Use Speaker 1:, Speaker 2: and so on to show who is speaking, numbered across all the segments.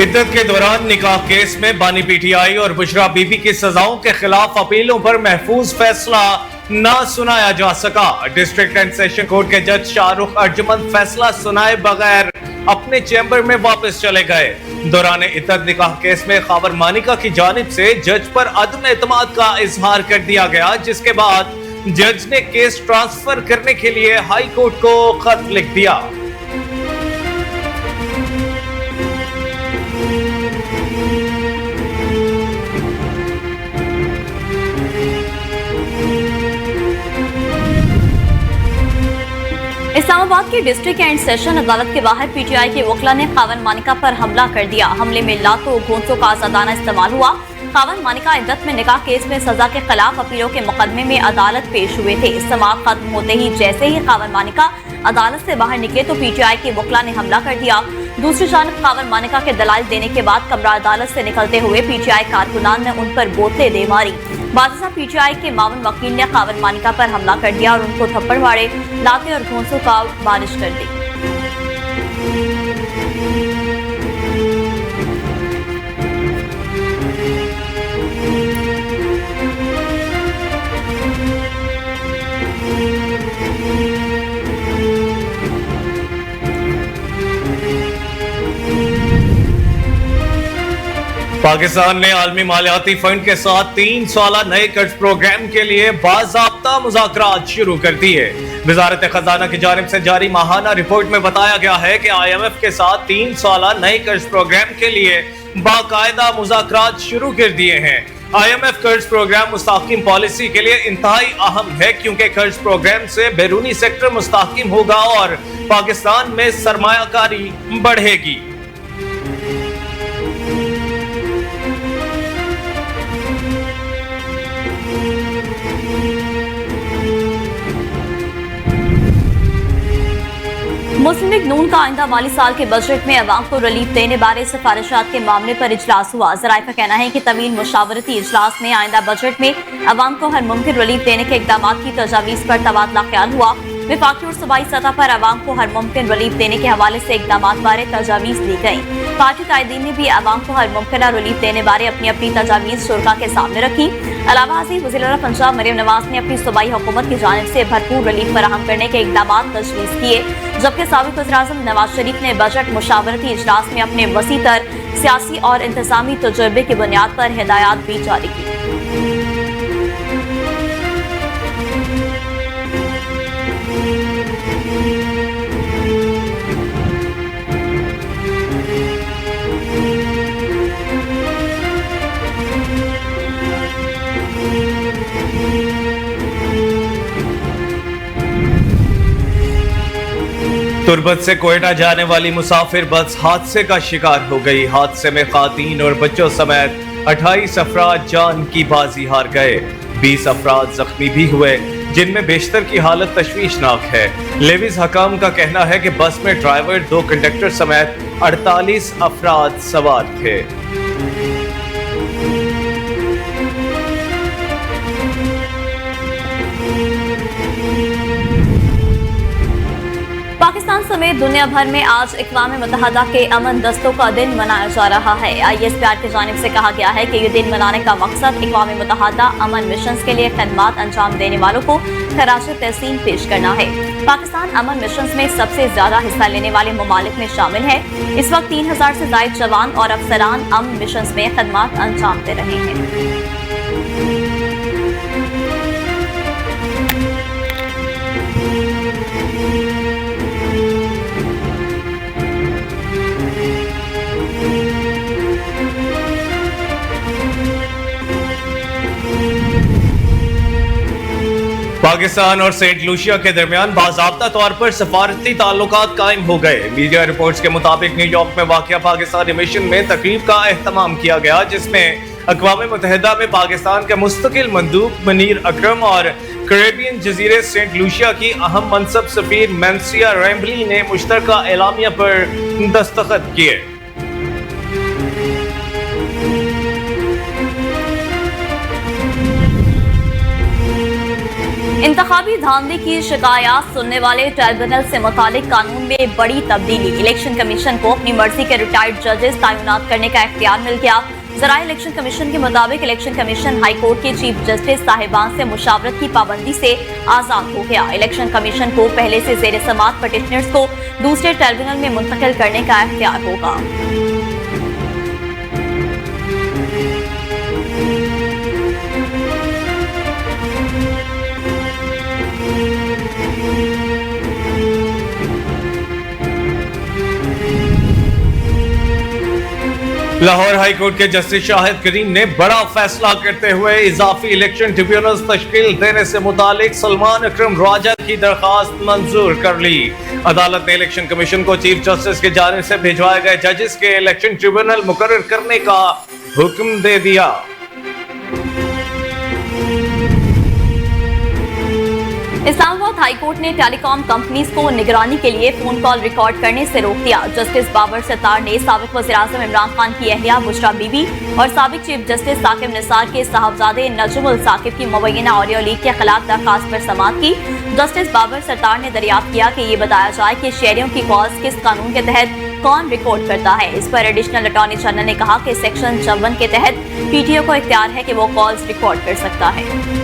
Speaker 1: इद्दत के दौरान निकाह केस में बानी पीटीआई और बुशरा बीबी की सजाओं के खिलाफ अपीलों पर महफूज फैसला ना सुनाया जा सका। डिस्ट्रिक्ट एंड सेशन कोर्ट के जज शाहरुख अर्जुमंद फैसला सुनाए बगैर अपने चैम्बर में वापस चले गए। दौरान इद्दत निकाह केस में खावर मानिका की जानिब से जज पर अदम एतमाद का इजहार कर दिया गया, जिसके बाद जज ने केस ट्रांसफर करने के लिए हाई कोर्ट को खत लिख दिया।
Speaker 2: इस्लामाबाद की डिस्ट्रिक्ट एंड सेशन अदालत के बाहर पीटीआई के वकला ने खावन मानिका पर हमला कर दिया। हमले में लातों घोंसों का आजादाना इस्तेमाल हुआ। खावन मानिका इद्दत में निकाह केस में सजा के खिलाफ अपीलों के मुकदमे में अदालत पेश हुए थे। समाअत खत्म होते ही जैसे ही खावन मानिका अदालत से बाहर निकले तो पीटीआई के वकला ने हमला कर दिया। दूसरी जानब खावन मानिका के दलाइल देने के बाद कमरा अदालत से निकलते हुए पीटीआई कारकुनान ने उन पर बोतलें दे मारी। बादशाह पीटीआई के मावन वकील ने खावन मानिका पर हमला कर दिया और उनको थप्पड़ मारे, लाते और घोंसों का बारिश कर दी।
Speaker 1: पाकिस्तान ने आलमी मालियाती फंड के साथ 3 साला नए कर्ज प्रोग्राम के लिए बाज़ाब्ता मुज़ाकरात शुरू कर दिए। वज़ारत खजाना की जानिब से जारी माहाना रिपोर्ट में बताया गया है कि IMF के साथ 3 साला नए कर्ज प्रोग्राम के लिए बाकायदा मुज़ाकरात शुरू कर दिए हैं। IMF कर्ज प्रोग्राम मुस्तहकिम पॉलिसी के लिए इंतहाई अहम है, क्योंकि कर्ज प्रोग्राम से बैरूनी सेक्टर मुस्तहकिम होगा और पाकिस्तान में सरमायाकारी बढ़ेगी।
Speaker 2: मुस्लिम लीग नून का आइंदा माली साल के बजट में अवाम को रिलीफ देने बारे सिफारिशात के मामले पर इजलास हुआ। ज़राए का कहना है कि तवील मुशावरती इजलास में आइंदा बजट में अवाम को हर मुमकिन रिलीफ देने के इकदाम की तजावीज़ पर तबादला ख्याल हुआ। विफाकी और सूबाई सतह पर अवाम को हर मुमकिन रिलीफ देने के हवाले से इकदाम बारे तजावीज़ दी गई। पार्टी कायदीन ने भी अवाम को हर मुमकिन रिलीफ देने बारे अपनी अपनी तजावीज़ शुरा के सामने रखी। अलावा वज़ीर आला पंजाब मरियम नवाज ने अपनी सूबाई हुकूमत की जानिब से भरपूर रिलीफ फराहम करने के इकदाम तजवीज़ किए, जबकि साबिक़ वज़ीर-ए-आज़म नवाज शरीफ ने बजट मुशावरती इजलास में अपने वसीतर सियासी और इंतज़ामी तजुर्बे की बुनियाद पर हिदायत भी जारी की।
Speaker 1: तुर्बत से कोयटा जाने वाली मुसाफिर बस हादसे का शिकार हो गई। हादसे में खातीन और बच्चों समेत 28 अफराद जान की बाजी हार गए। 20 अफराद जख्मी भी हुए, जिनमें बेशतर की हालत तशवीशनाक है। लेविस हकाम का कहना है कि बस में ड्राइवर, 2 कंडक्टर समेत 48 अफराद सवार थे।
Speaker 2: पाकिस्तान समेत दुनिया भर में आज अक़वाम मुत्तहिदा के अमन दस्तों का दिन मनाया जा रहा है। ISPR की जानिब से कहा गया है कि ये दिन मनाने का मकसद अक़वाम मुत्तहिदा अमन मिशन के लिए खदमात अंजाम देने वालों को खराज तहसीन पेश करना है। पाकिस्तान अमन मिशन में सबसे ज्यादा हिस्सा लेने वाले ममालिक में शामिल है। इस वक्त 3000 से ज़ायद जवान और अफसरान अमन मिशन में खदमात अंजाम दे रहे हैं।
Speaker 1: पाकिस्तान और सेंट लूसिया के दरमियान बाज़ाब्ता तौर पर सफारती ताल्लुकात कायम हो गए। मीडिया रिपोर्ट्स के मुताबिक न्यूयॉर्क में वाक़िया पाकिस्तानी मिशन में तकरीब का एहतमाम किया गया, जिसमें अक़वाम मुत्तहिदा में पाकिस्तान के मुस्तकिल मंदूब मुनीर अकरम और कैरेबियन जजीरे सेंट लूसिया की अहम मनसब सफीर मैंसिया रैम्बली ने मुश्तरका एलामिया पर दस्तखत किए।
Speaker 2: इंतखाबी धांधली की शिकायत सुनने वाले ट्राइब्यूनल से मुतालिक कानून में बड़ी तब्दीली। इलेक्शन कमीशन को अपनी मर्जी के रिटायर्ड जजेस तैनात करने का इख्तियार मिल गया। ज़राए इलेक्शन कमीशन के मुताबिक इलेक्शन कमीशन हाई कोर्ट के चीफ जस्टिस साहिबान से मुशावरत की पाबंदी से आजाद हो गया। इलेक्शन कमीशन को पहले से जेर समात पटिशनर्स को दूसरे ट्राइब्यूनल में मुंतकिल करने का इख्तियार होगा।
Speaker 1: लाहौर हाई कोर्ट के जस्टिस शाहिद करीम ने बड़ा फैसला करते हुए इजाफी इलेक्शन ट्रिब्यूनल्स तश्कील देने से मुतालिक सलमान अकरम राजा की दरखास्त मंजूर कर ली। अदालत ने इलेक्शन कमीशन को चीफ जस्टिस की जानिब से भिजवाए गए जजेस के इलेक्शन ट्रिब्यूनल मुकर्रर करने का हुक्म दे दिया।
Speaker 2: इस्लामाबाद हाई कोर्ट ने टेलीकॉम कंपनीज को निगरानी के लिए फोन कॉल रिकॉर्ड करने से रोक दिया। जस्टिस बाबर सत्तार ने साबिक वज़ीर-ए-आज़म इमरान खान की अहलिया बुशरा बीबी और साबिक चीफ जस्टिस साकिब निसार के साहबजादे नजमुल साकिब की मुबैना ऑडियो लीक के खिलाफ दरखास्त पर समाअत की। जस्टिस बाबर सत्तार ने दरियाफ्त किया कि ये बताया जाए कि शहरियों की कॉल्स किस कानून के तहत कौन रिकॉर्ड करता है। इस पर एडिशनल अटॉर्नी जनरल ने कहा कि सेक्शन 54 के तहत पीटीओ को इख्तियार है कि वो कॉल्स रिकॉर्ड कर सकता है।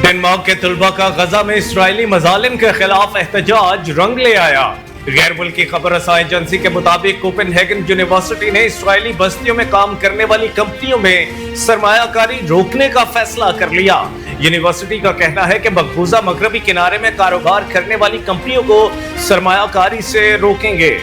Speaker 1: डेनमार्क के तलबा का गजा में इस्राएली मजालिम के खिलाफ एहतजाज रंग ले आया। गैर मुल्की खबर रसाई एजेंसी के मुताबिक कोपेनहेगन यूनिवर्सिटी ने इस्राएली बस्तियों में काम करने वाली कंपनियों में सरमायाकारी रोकने का फैसला कर लिया। यूनिवर्सिटी का कहना है कि मकबूजा मगरबी किनारे में कारोबार करने वाली कंपनियों को सरमायाकारी से रोकेंगे।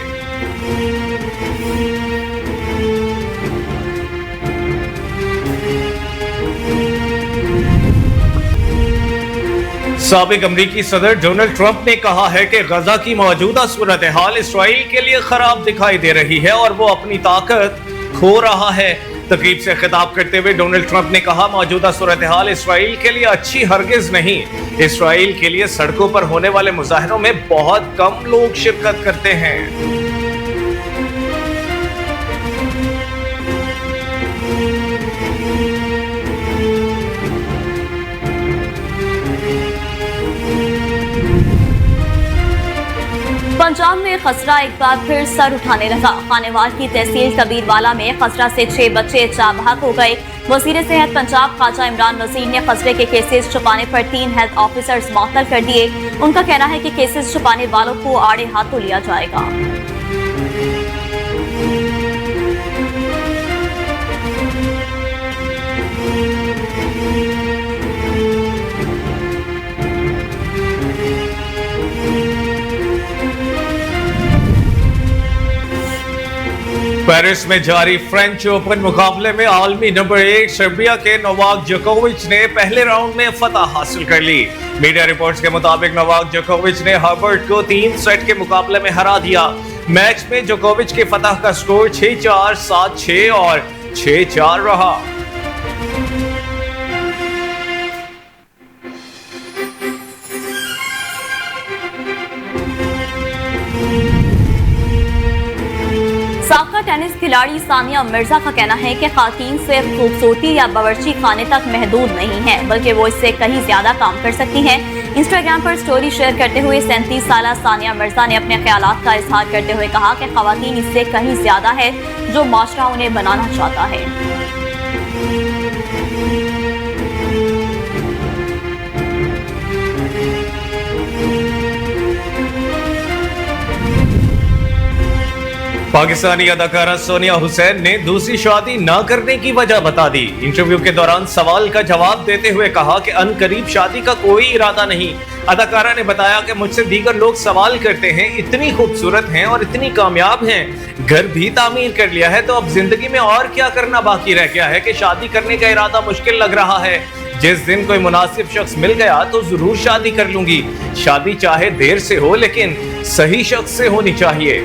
Speaker 1: साबिक अमरीकी सदर डोनाल्ड ट्रंप ने कहा है कि गजा की मौजूदा सूरत हाल इसराइल के लिए खराब दिखाई दे रही है और वो अपनी ताकत खो रहा है। तकरीब से खिताब करते हुए डोनाल्ड ट्रंप ने कहा, मौजूदा सूरत हाल इसराइल के लिए अच्छी हरगिज नहीं। इसराइल के लिए सड़कों पर होने वाले मुजाहरों में बहुत कम लोग शिरकत करते हैं।
Speaker 2: पंजाब में खसरा एक बार फिर सर उठाने लगा। खानेवाल की तहसील कबीरवाला में खसरा से 6 बच्चे चाबहाक हो गए। वजीर सेहत पंजाब ख्वाजा इमरान वजीर ने खसरे के केसेस छुपाने पर 3 हेल्थ ऑफिसर्स मुअत्तल कर दिए। उनका कहना है कि केसेस छुपाने वालों को आड़े हाथों लिया जाएगा।
Speaker 1: पेरिस में जारी फ्रेंच ओपन मुकाबले में आलमी नंबर 1 सर्बिया के नोवाक जोकोविच ने पहले राउंड में फतह हासिल कर ली। मीडिया रिपोर्ट्स के मुताबिक नोवाक जोकोविच ने हर्बर्ट को 3 सेट के मुकाबले में हरा दिया। मैच में जोकोविच के फतह का स्कोर 6-4, 7-6 और 6-4 रहा।
Speaker 2: साबका टेनिस खिलाड़ी सानिया मिर्जा का कहना है कि खातून सिर्फ खूबसूरती या बावर्ची खाने तक महदूद नहीं है, बल्कि वो इससे कहीं ज्यादा काम कर सकती हैं। इंस्टाग्राम पर स्टोरी शेयर करते हुए 37 साला सानिया मिर्जा ने अपने ख्यालात का इजहार करते हुए कहा कि खवातीन इससे कहीं ज्यादा है जो माशरा उन्हें बनाना चाहता है।
Speaker 1: पाकिस्तानी अदाकारा सोनिया हुसैन ने दूसरी शादी न करने की वजह बता दी। इंटरव्यू के दौरान सवाल का जवाब देते हुए कहा कि अनकरीब शादी का कोई इरादा नहीं। अदाकारा ने बताया कि मुझसे दीगर लोग सवाल करते हैं, इतनी खूबसूरत हैं और इतनी कामयाब हैं, घर भी तामीर कर लिया है, तो अब जिंदगी में और क्या करना बाकी रह गया है कि शादी करने का इरादा मुश्किल लग रहा है। जिस दिन कोई मुनासिब शख्स मिल गया तो जरूर शादी कर लूंगी। शादी चाहे देर से हो लेकिन सही शख्स से होनी चाहिए।